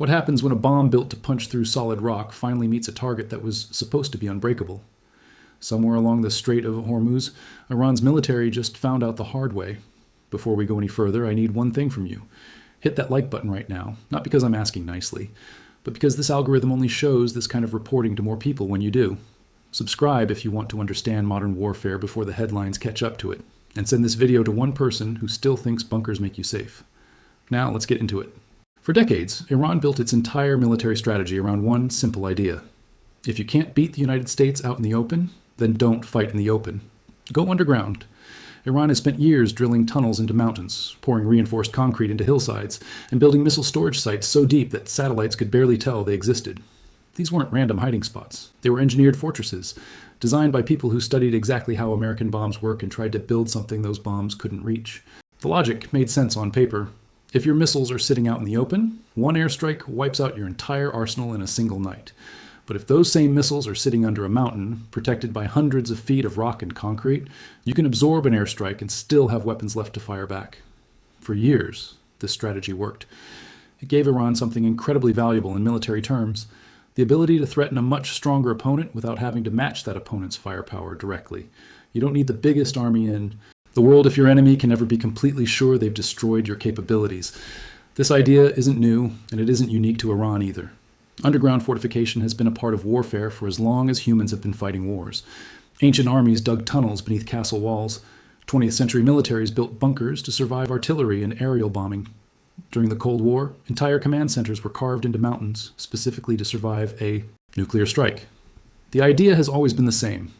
What happens when a bomb built to punch through solid rock finally meets a target that was supposed to be unbreakable? Somewhere along the Strait of Hormuz, Iran's military just found out the hard way. Before we go any further, I need one thing from you. Hit that like button right now, not because I'm asking nicely, but because this algorithm only shows this kind of reporting to more people when you do. Subscribe if you want to understand modern warfare before the headlines catch up to it, and send this video to one person who still thinks bunkers make you safe. Now let's get into it. For decades, Iran built its entire military strategy around one simple idea. If you can't beat the United States out in the open, then don't fight in the open. Go underground. Iran has spent years drilling tunnels into mountains, pouring reinforced concrete into hillsides, and building missile storage sites so deep that satellites could barely tell they existed. These weren't random hiding spots. They were engineered fortresses, designed by people who studied exactly how American bombs work and tried to build something those bombs couldn't reach. The logic made sense on paper. If your missiles are sitting out in the open, one airstrike wipes out your entire arsenal in a single night. But if those same missiles are sitting under a mountain, protected by hundreds of feet of rock and concrete, you can absorb an airstrike and still have weapons left to fire back. For years, this strategy worked. It gave Iran something incredibly valuable in military terms: the ability to threaten a much stronger opponent without having to match that opponent's firepower directly. You don't need the biggest army in the world if your enemy can never be completely sure they've destroyed your capabilities. This idea isn't new, and it isn't unique to Iran either. Underground fortification has been a part of warfare for as long as humans have been fighting wars. Ancient armies dug tunnels beneath castle walls. 20th century militaries built bunkers to survive artillery and aerial bombing. During the Cold War, entire command centers were carved into mountains, specifically to survive a nuclear strike. The idea has always been the same.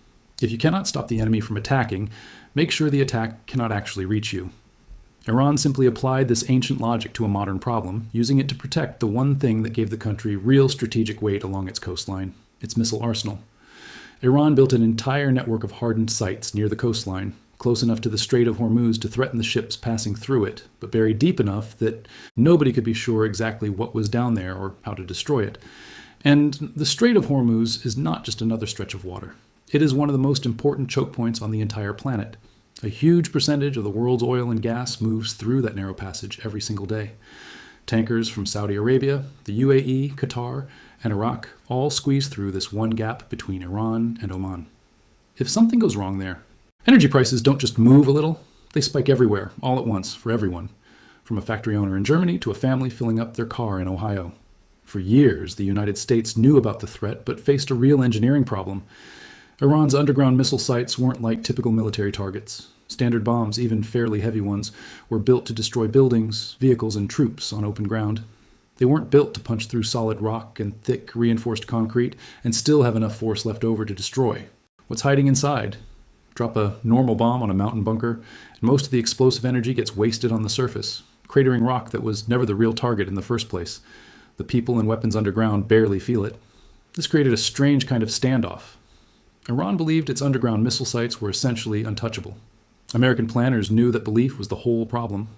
If you cannot stop the enemy from attacking, make sure the attack cannot actually reach you. Iran simply applied this ancient logic to a modern problem, using it to protect the one thing that gave the country real strategic weight along its coastline: its missile arsenal. Iran built an entire network of hardened sites near the coastline, close enough to the Strait of Hormuz to threaten the ships passing through it, but buried deep enough that nobody could be sure exactly what was down there or how to destroy it. And the Strait of Hormuz is not just another stretch of water. It is one of the most important choke points on the entire planet. A huge percentage of the world's oil and gas moves through that narrow passage every single day. Tankers from Saudi Arabia, the UAE, Qatar, and Iraq all squeeze through this one gap between Iran and Oman. If something goes wrong there, energy prices don't just move a little, they spike everywhere, all at once, for everyone. From a factory owner in Germany to a family filling up their car in Ohio. For years, the United States knew about the threat, but faced a real engineering problem. Iran's underground missile sites weren't like typical military targets. Standard bombs, even fairly heavy ones, were built to destroy buildings, vehicles, and troops on open ground. They weren't built to punch through solid rock and thick, reinforced concrete and still have enough force left over to destroy. What's hiding inside? Drop a normal bomb on a mountain bunker, and most of the explosive energy gets wasted on the surface, cratering rock that was never the real target in the first place. The people and weapons underground barely feel it. This created a strange kind of standoff. Iran believed its underground missile sites were essentially untouchable. American planners knew that belief was the whole problem.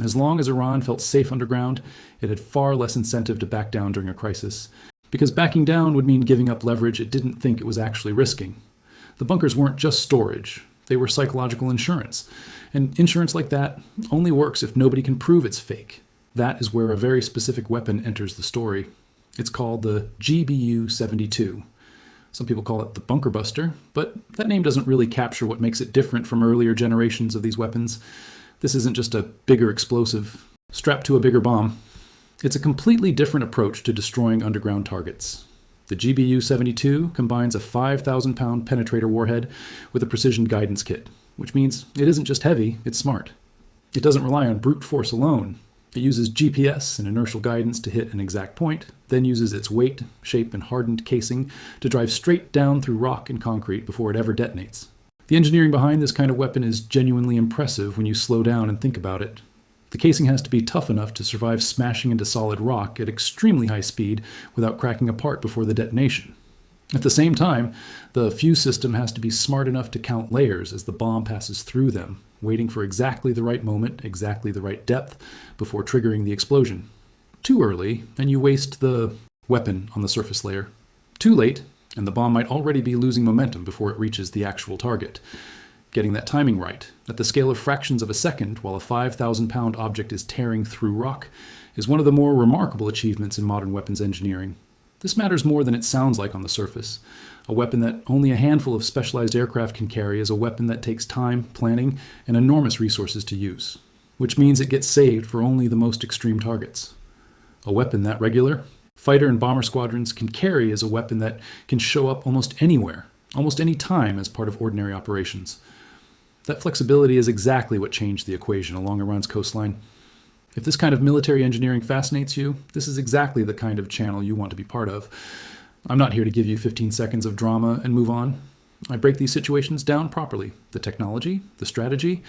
As long as Iran felt safe underground, it had far less incentive to back down during a crisis, because backing down would mean giving up leverage it didn't think it was actually risking. The bunkers weren't just storage, they were psychological insurance. And insurance like that only works if nobody can prove it's fake. That is where a very specific weapon enters the story. It's called the GBU-72. Some people call it the bunker buster, but that name doesn't really capture what makes it different from earlier generations of these weapons. This isn't just a bigger explosive strapped to a bigger bomb. It's a completely different approach to destroying underground targets. The GBU-72 combines a 5,000-pound penetrator warhead with a precision guidance kit, which means it isn't just heavy, it's smart. It doesn't rely on brute force alone. It uses GPS and inertial guidance to hit an exact point, then uses its weight, shape, and hardened casing to drive straight down through rock and concrete before it ever detonates. The engineering behind this kind of weapon is genuinely impressive when you slow down and think about it. The casing has to be tough enough to survive smashing into solid rock at extremely high speed without cracking apart before the detonation. At the same time, the fuse system has to be smart enough to count layers as the bomb passes through them, waiting for exactly the right moment, exactly the right depth, before triggering the explosion. Too early, and you waste the weapon on the surface layer. Too late, and the bomb might already be losing momentum before it reaches the actual target. Getting that timing right, at the scale of fractions of a second while a 5,000-pound object is tearing through rock, is one of the more remarkable achievements in modern weapons engineering. This matters more than it sounds like on the surface. A weapon that only a handful of specialized aircraft can carry is a weapon that takes time, planning, and enormous resources to use, which means it gets saved for only the most extreme targets. A weapon that regular fighter and bomber squadrons can carry is a weapon that can show up almost anywhere, almost any time as part of ordinary operations. That flexibility is exactly what changed the equation along Iran's coastline. If this kind of military engineering fascinates you, this is exactly the kind of channel you want to be part of. I'm not here to give you 15 seconds of drama and move on. I break these situations down properly, the technology, the strategy,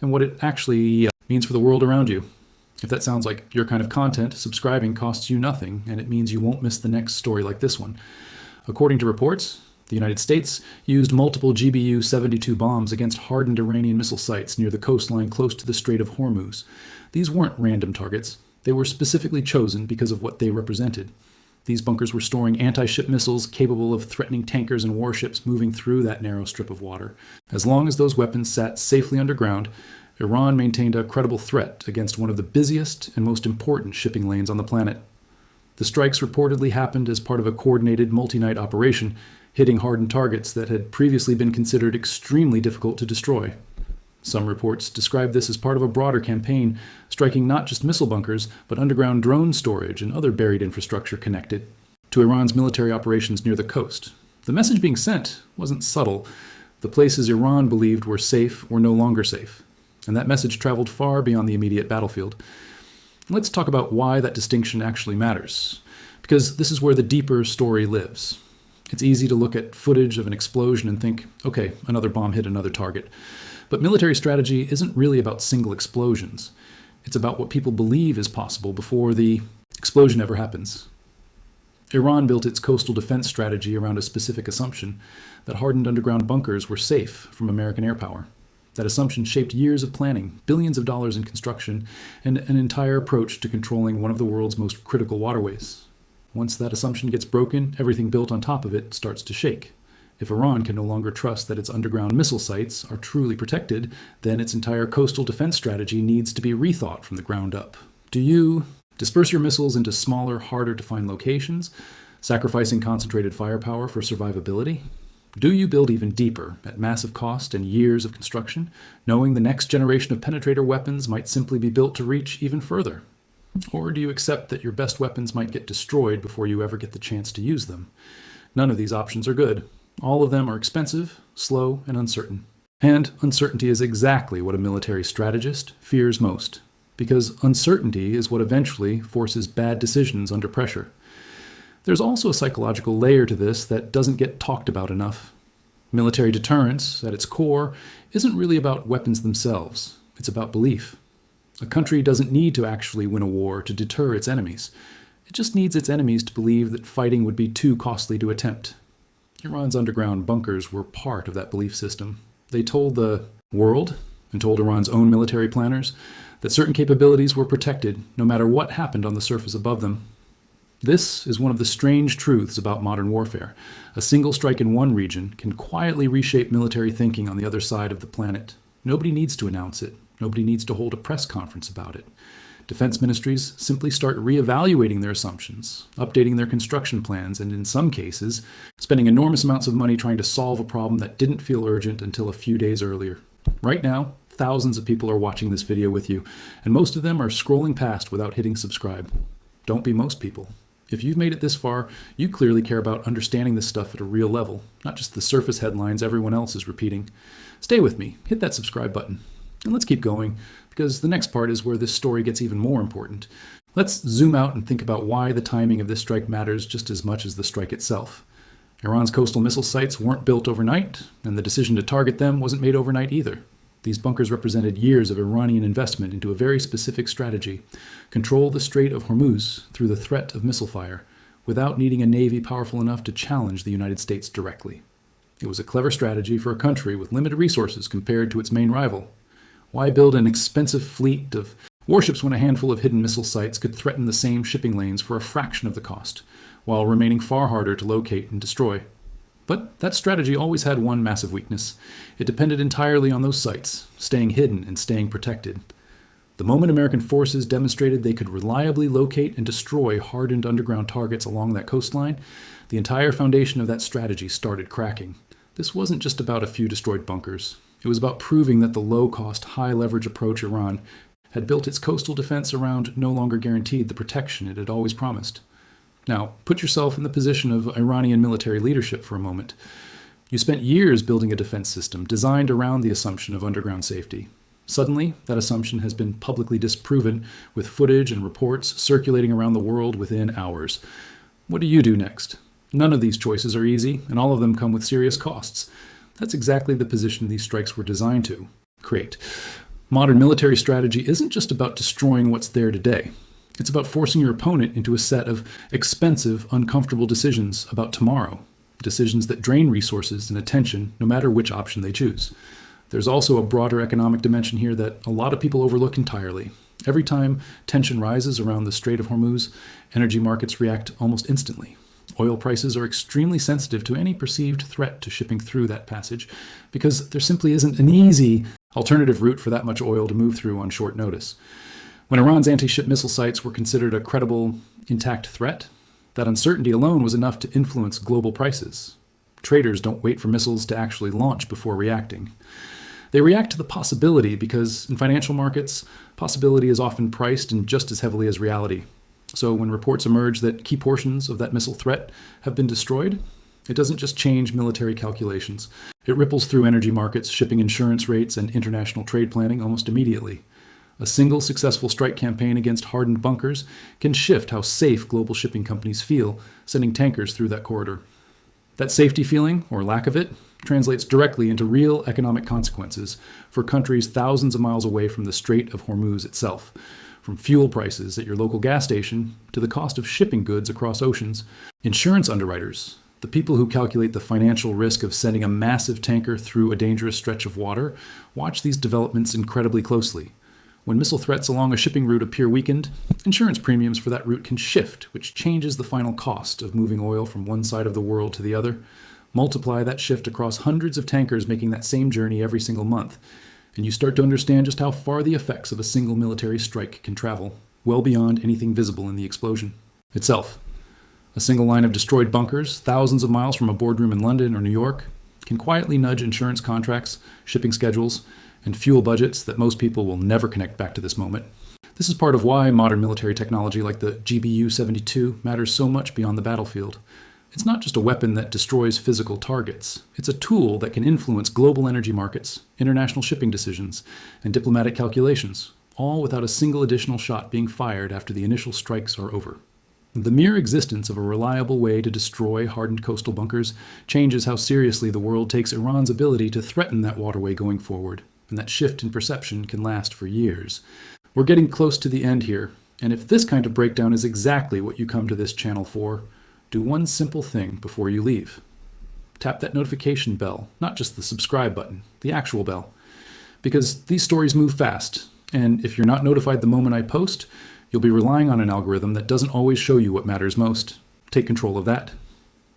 and what it actually means for the world around you. If that sounds like your kind of content, subscribing costs you nothing, and it means you won't miss the next story like this one. According to reports, the United States used multiple GBU-72 bombs against hardened Iranian missile sites near the coastline close to the Strait of Hormuz. These weren't random targets. They were specifically chosen because of what they represented. These bunkers were storing anti-ship missiles capable of threatening tankers and warships moving through that narrow strip of water. As long as those weapons sat safely underground, Iran maintained a credible threat against one of the busiest and most important shipping lanes on the planet. The strikes reportedly happened as part of a coordinated multi-night operation, hitting hardened targets that had previously been considered extremely difficult to destroy. Some reports describe this as part of a broader campaign, striking not just missile bunkers, but underground drone storage and other buried infrastructure connected to Iran's military operations near the coast. The message being sent wasn't subtle. The places Iran believed were safe were no longer safe, and that message traveled far beyond the immediate battlefield. Let's talk about why that distinction actually matters, because this is where the deeper story lives. It's easy to look at footage of an explosion and think, okay, another bomb hit another target. But military strategy isn't really about single explosions. It's about what people believe is possible before the explosion ever happens. Iran built its coastal defense strategy around a specific assumption that hardened underground bunkers were safe from American air power. That assumption shaped years of planning, billions of dollars in construction, and an entire approach to controlling one of the world's most critical waterways. Once that assumption gets broken, everything built on top of it starts to shake. If Iran can no longer trust that its underground missile sites are truly protected, then its entire coastal defense strategy needs to be rethought from the ground up. Do you disperse your missiles into smaller, harder-to-find locations, sacrificing concentrated firepower for survivability? Do you build even deeper, at massive cost and years of construction, knowing the next generation of penetrator weapons might simply be built to reach even further? Or do you accept that your best weapons might get destroyed before you ever get the chance to use them? None of these options are good. All of them are expensive, slow, and uncertain. And uncertainty is exactly what a military strategist fears most, because uncertainty is what eventually forces bad decisions under pressure. There's also a psychological layer to this that doesn't get talked about enough. Military deterrence, at its core, isn't really about weapons themselves. It's about belief. A country doesn't need to actually win a war to deter its enemies. It just needs its enemies to believe that fighting would be too costly to attempt. Iran's underground bunkers were part of that belief system. They told the world, and told Iran's own military planners, that certain capabilities were protected no matter what happened on the surface above them. This is one of the strange truths about modern warfare. A single strike in one region can quietly reshape military thinking on the other side of the planet. Nobody needs to announce it. Nobody needs to hold a press conference about it. Defense ministries simply start reevaluating their assumptions, updating their construction plans, and in some cases, spending enormous amounts of money trying to solve a problem that didn't feel urgent until a few days earlier. Right now, thousands of people are watching this video with you, and most of them are scrolling past without hitting subscribe. Don't be most people. If you've made it this far, you clearly care about understanding this stuff at a real level, not just the surface headlines everyone else is repeating. Stay with me, hit that subscribe button. And let's keep going, because the next part is where this story gets even more important. Let's zoom out and think about why the timing of this strike matters just as much as the strike itself. Iran's coastal missile sites weren't built overnight, and the decision to target them wasn't made overnight either. These bunkers represented years of Iranian investment into a very specific strategy: control the Strait of Hormuz through the threat of missile fire, without needing a navy powerful enough to challenge the United States directly. It was a clever strategy for a country with limited resources compared to its main rival. Why build an expensive fleet of warships when a handful of hidden missile sites could threaten the same shipping lanes for a fraction of the cost, while remaining far harder to locate and destroy? But that strategy always had one massive weakness. It depended entirely on those sites, staying hidden and staying protected. The moment American forces demonstrated they could reliably locate and destroy hardened underground targets along that coastline, the entire foundation of that strategy started cracking. This wasn't just about a few destroyed bunkers. It was about proving that the low-cost, high-leverage approach Iran had built its coastal defense around no longer guaranteed the protection it had always promised. Now, put yourself in the position of Iranian military leadership for a moment. You spent years building a defense system designed around the assumption of underground safety. Suddenly, that assumption has been publicly disproven with footage and reports circulating around the world within hours. What do you do next? None of these choices are easy, and all of them come with serious costs. That's exactly the position these strikes were designed to create. Modern military strategy isn't just about destroying what's there today. It's about forcing your opponent into a set of expensive, uncomfortable decisions about tomorrow. Decisions that drain resources and attention, no matter which option they choose. There's also a broader economic dimension here that a lot of people overlook entirely. Every time tension rises around the Strait of Hormuz, energy markets react almost instantly. Oil prices are extremely sensitive to any perceived threat to shipping through that passage because there simply isn't an easy alternative route for that much oil to move through on short notice. When Iran's anti-ship missile sites were considered a credible, intact threat, that uncertainty alone was enough to influence global prices. Traders don't wait for missiles to actually launch before reacting. They react to the possibility because, in financial markets, possibility is often priced in just as heavily as reality. So when reports emerge that key portions of that missile threat have been destroyed, it doesn't just change military calculations. It ripples through energy markets, shipping insurance rates, and international trade planning almost immediately. A single successful strike campaign against hardened bunkers can shift how safe global shipping companies feel sending tankers through that corridor. That safety feeling, or lack of it, translates directly into real economic consequences for countries thousands of miles away from the Strait of Hormuz itself, from fuel prices at your local gas station to the cost of shipping goods across oceans. Insurance underwriters, the people who calculate the financial risk of sending a massive tanker through a dangerous stretch of water, watch these developments incredibly closely. When missile threats along a shipping route appear weakened, insurance premiums for that route can shift, which changes the final cost of moving oil from one side of the world to the other. Multiply that shift across hundreds of tankers making that same journey every single month, and you start to understand just how far the effects of a single military strike can travel, well beyond anything visible in the explosion itself. A single line of destroyed bunkers, thousands of miles from a boardroom in London or New York, can quietly nudge insurance contracts, shipping schedules, and fuel budgets that most people will never connect back to this moment. This is part of why modern military technology like the GBU-72 matters so much beyond the battlefield. It's not just a weapon that destroys physical targets. It's a tool that can influence global energy markets, international shipping decisions, and diplomatic calculations, all without a single additional shot being fired after the initial strikes are over. The mere existence of a reliable way to destroy hardened coastal bunkers changes how seriously the world takes Iran's ability to threaten that waterway going forward, and that shift in perception can last for years. We're getting close to the end here, and if this kind of breakdown is exactly what you come to this channel for, do one simple thing before you leave. Tap that notification bell, not just the subscribe button, the actual bell. Because these stories move fast, and if you're not notified the moment I post, you'll be relying on an algorithm that doesn't always show you what matters most. Take control of that.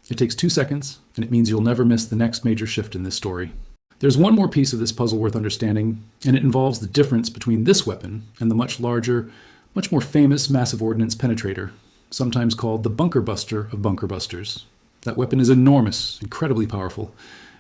It takes 2 seconds, and it means you'll never miss the next major shift in this story. There's one more piece of this puzzle worth understanding, and it involves the difference between this weapon and the much larger, much more famous massive ordnance penetrator, sometimes called the bunker buster of bunker busters. That weapon is enormous, incredibly powerful,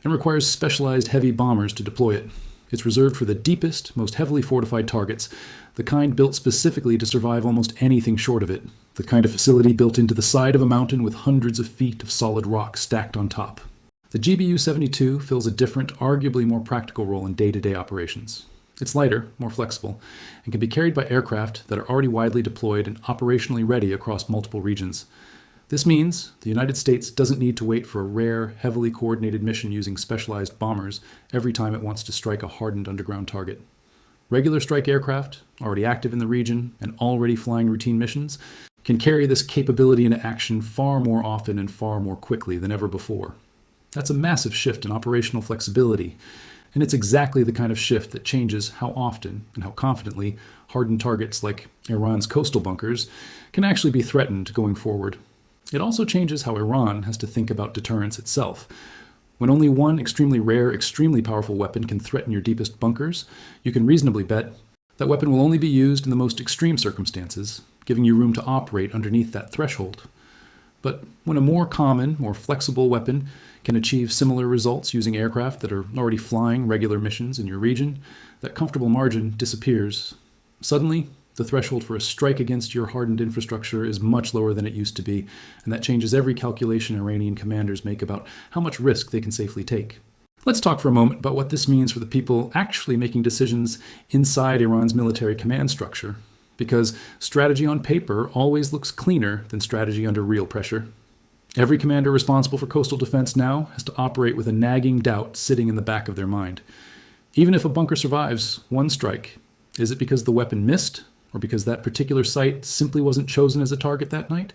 and requires specialized heavy bombers to deploy it. It's reserved for the deepest, most heavily fortified targets, the kind built specifically to survive almost anything short of it, the kind of facility built into the side of a mountain with hundreds of feet of solid rock stacked on top. The GBU-72 fills a different, arguably more practical role in day-to-day operations. It's lighter, more flexible, and can be carried by aircraft that are already widely deployed and operationally ready across multiple regions. This means the United States doesn't need to wait for a rare, heavily coordinated mission using specialized bombers every time it wants to strike a hardened underground target. Regular strike aircraft, already active in the region and already flying routine missions, can carry this capability into action far more often and far more quickly than ever before. That's a massive shift in operational flexibility, and it's exactly the kind of shift that changes how often and how confidently hardened targets like Iran's coastal bunkers can actually be threatened going forward. It also changes how Iran has to think about deterrence itself. When only one extremely rare, extremely powerful weapon can threaten your deepest bunkers, you can reasonably bet That weapon will only be used in the most extreme circumstances, giving you room to operate underneath that threshold. But when a more common, more flexible weapon can achieve similar results using aircraft that are already flying regular missions in your region, that comfortable margin disappears. Suddenly, the threshold for a strike against your hardened infrastructure is much lower than it used to be, and that changes every calculation Iranian commanders make about how much risk they can safely take. Let's talk for a moment about what this means for the people actually making decisions inside Iran's military command structure, because strategy on paper always looks cleaner than strategy under real pressure. Every commander responsible for coastal defense now has to operate with a nagging doubt sitting in the back of their mind. Even if a bunker survives one strike, is it because the weapon missed, or because that particular site simply wasn't chosen as a target that night?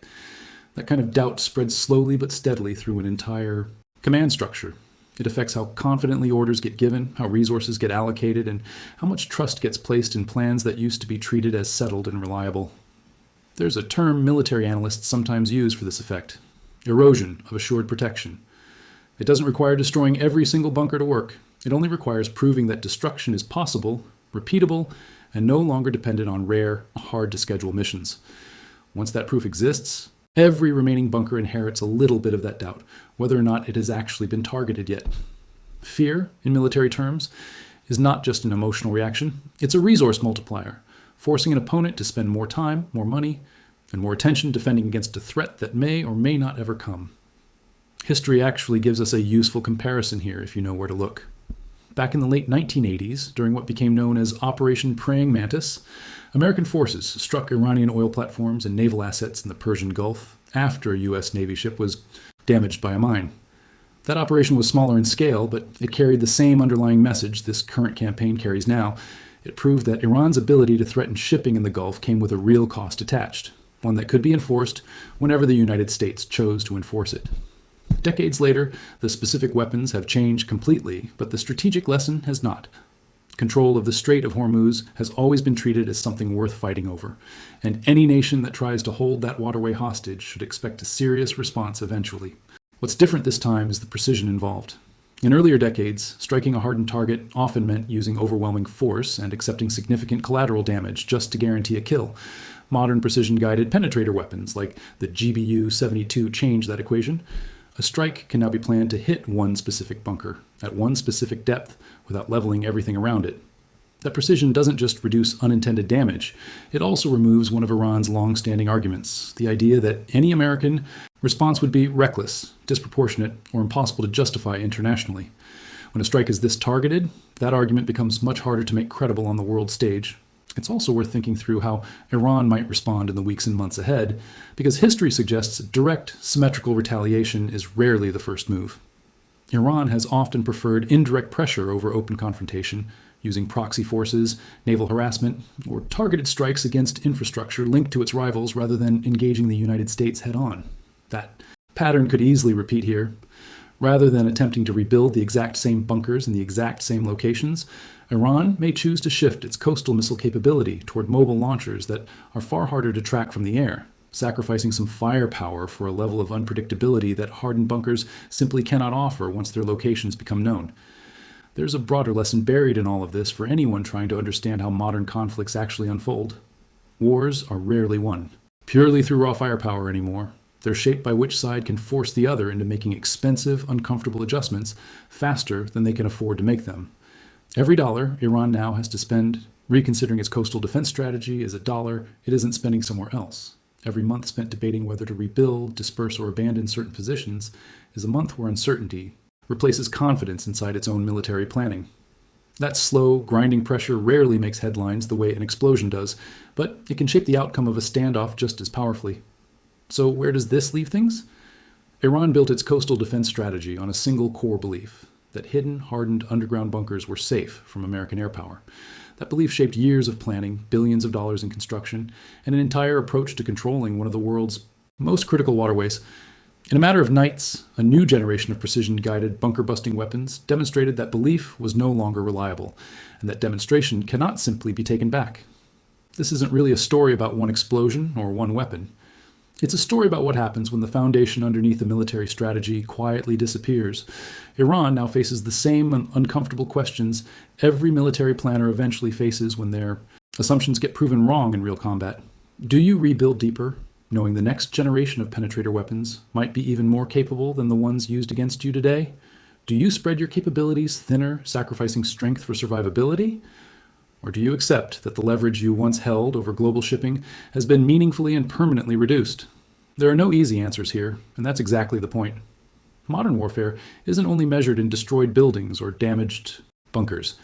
That kind of doubt spreads slowly but steadily through an entire command structure. It affects how confidently orders get given, how resources get allocated, and how much trust gets placed in plans that used to be treated as settled and reliable. There's a term military analysts sometimes use for this effect: erosion of assured protection. It doesn't require destroying every single bunker to work. It only requires proving that destruction is possible, repeatable, and no longer dependent on rare, hard-to-schedule missions. Once that proof exists, every remaining bunker inherits a little bit of that doubt, whether or not it has actually been targeted yet. Fear, in military terms, is not just an emotional reaction. It's a resource multiplier, forcing an opponent to spend more time, more money, and more attention defending against a threat that may or may not ever come. History actually gives us a useful comparison here if you know where to look. Back in the late 1980s, during what became known as Operation Praying Mantis, American forces struck Iranian oil platforms and naval assets in the Persian Gulf after a U.S. Navy ship was damaged by a mine. That operation was smaller in scale, but it carried the same underlying message this current campaign carries now. It proved that Iran's ability to threaten shipping in the Gulf came with a real cost attached, one that could be enforced whenever the United States chose to enforce it. Decades later, the specific weapons have changed completely, but the strategic lesson has not. Control of the Strait of Hormuz has always been treated as something worth fighting over, and any nation that tries to hold that waterway hostage should expect a serious response eventually. What's different this time is the precision involved. In earlier decades, striking a hardened target often meant using overwhelming force and accepting significant collateral damage just to guarantee a kill. Modern precision-guided penetrator weapons like the GBU-72 change that equation. A strike can now be planned to hit one specific bunker at one specific depth without leveling everything around it. That precision doesn't just reduce unintended damage, it also removes one of Iran's long-standing arguments, the idea that any American response would be reckless, disproportionate, or impossible to justify internationally. When a strike is this targeted, that argument becomes much harder to make credible on the world stage. It's also worth thinking through how Iran might respond in the weeks and months ahead, because history suggests direct, symmetrical retaliation is rarely the first move. Iran has often preferred indirect pressure over open confrontation, using proxy forces, naval harassment, or targeted strikes against infrastructure linked to its rivals rather than engaging the United States head-on. That pattern could easily repeat here. Rather than attempting to rebuild the exact same bunkers in the exact same locations, Iran may choose to shift its coastal missile capability toward mobile launchers that are far harder to track from the air, sacrificing some firepower for a level of unpredictability that hardened bunkers simply cannot offer once their locations become known. There's a broader lesson buried in all of this for anyone trying to understand how modern conflicts actually unfold. Wars are rarely won purely through raw firepower anymore. They're shaped by which side can force the other into making expensive, uncomfortable adjustments faster than they can afford to make them. Every dollar Iran now has to spend reconsidering its coastal defense strategy is a dollar it isn't spending somewhere else. Every month spent debating whether to rebuild, disperse, or abandon certain positions is a month where uncertainty replaces confidence inside its own military planning. That slow, grinding pressure rarely makes headlines the way an explosion does, but it can shape the outcome of a standoff just as powerfully. So where does this leave things? Iran built its coastal defense strategy on a single core belief, that hidden, hardened underground bunkers were safe from American air power. That belief shaped years of planning, billions of dollars in construction, and an entire approach to controlling one of the world's most critical waterways. In a matter of nights, a new generation of precision-guided bunker-busting weapons demonstrated that belief was no longer reliable, and that demonstration cannot simply be taken back. This isn't really a story about one explosion or one weapon. It's a story about what happens when the foundation underneath a military strategy quietly disappears. Iran now faces the same uncomfortable questions every military planner eventually faces when they're Assumptions get proven wrong in real combat. Do you rebuild deeper, knowing the next generation of penetrator weapons might be even more capable than the ones used against you today? Do you spread your capabilities thinner, sacrificing strength for survivability? Or do you accept that the leverage you once held over global shipping has been meaningfully and permanently reduced? There are no easy answers here, and that's exactly the point. Modern warfare isn't only measured in destroyed buildings or damaged bunkers.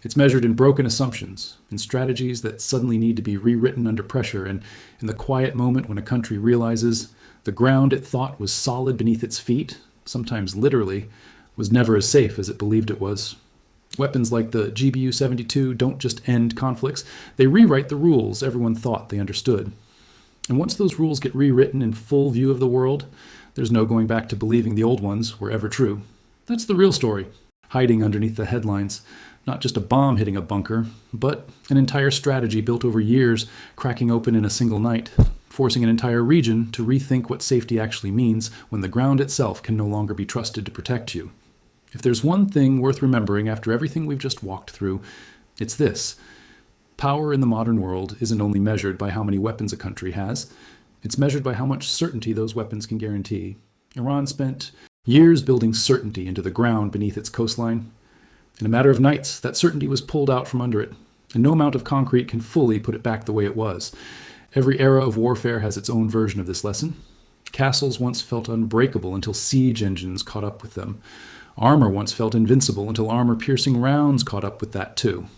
It's measured in broken assumptions, in strategies that suddenly need to be rewritten under pressure, and in the quiet moment when a country realizes the ground it thought was solid beneath its feet, sometimes literally, was never as safe as it believed it was. Weapons like the GBU-72 don't just end conflicts, they rewrite the rules everyone thought they understood. And once those rules get rewritten in full view of the world, there's no going back to believing the old ones were ever true. That's the real story, hiding underneath the headlines. Not just a bomb hitting a bunker, but an entire strategy built over years, cracking open in a single night, forcing an entire region to rethink what safety actually means when the ground itself can no longer be trusted to protect you. If there's one thing worth remembering after everything we've just walked through, it's this. Power in the modern world isn't only measured by how many weapons a country has, it's measured by how much certainty those weapons can guarantee. Iran spent years building certainty into the ground beneath its coastline. In a matter of nights, that certainty was pulled out from under it, and no amount of concrete can fully put it back the way it was. Every era of warfare has its own version of this lesson. Castles once felt unbreakable until siege engines caught up with them. Armor once felt invincible until armor-piercing rounds caught up with that too.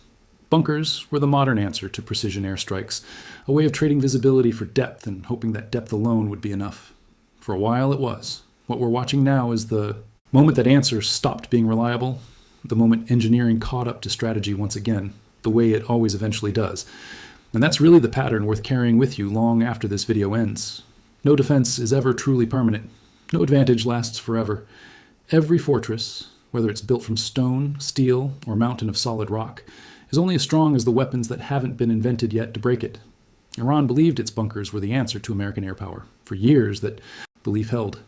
Bunkers were the modern answer to precision airstrikes, a way of trading visibility for depth and hoping that depth alone would be enough. For a while it was. What we're watching now is the moment that answers stopped being reliable, the moment engineering caught up to strategy once again, the way it always eventually does. And that's really the pattern worth carrying with you long after this video ends. No defense is ever truly permanent. No advantage lasts forever. Every fortress, whether it's built from stone, steel, or mountain of solid rock, is only as strong as the weapons that haven't been invented yet to break it. Iran believed its bunkers were the answer to American air power. For years, that belief held.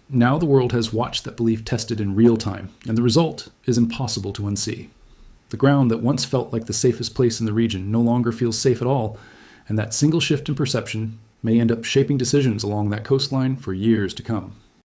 Now the world has watched that belief tested in real time, and the result is impossible to unsee. The ground that once felt like the safest place in the region no longer feels safe at all, and that single shift in perception may end up shaping decisions along that coastline for years to come.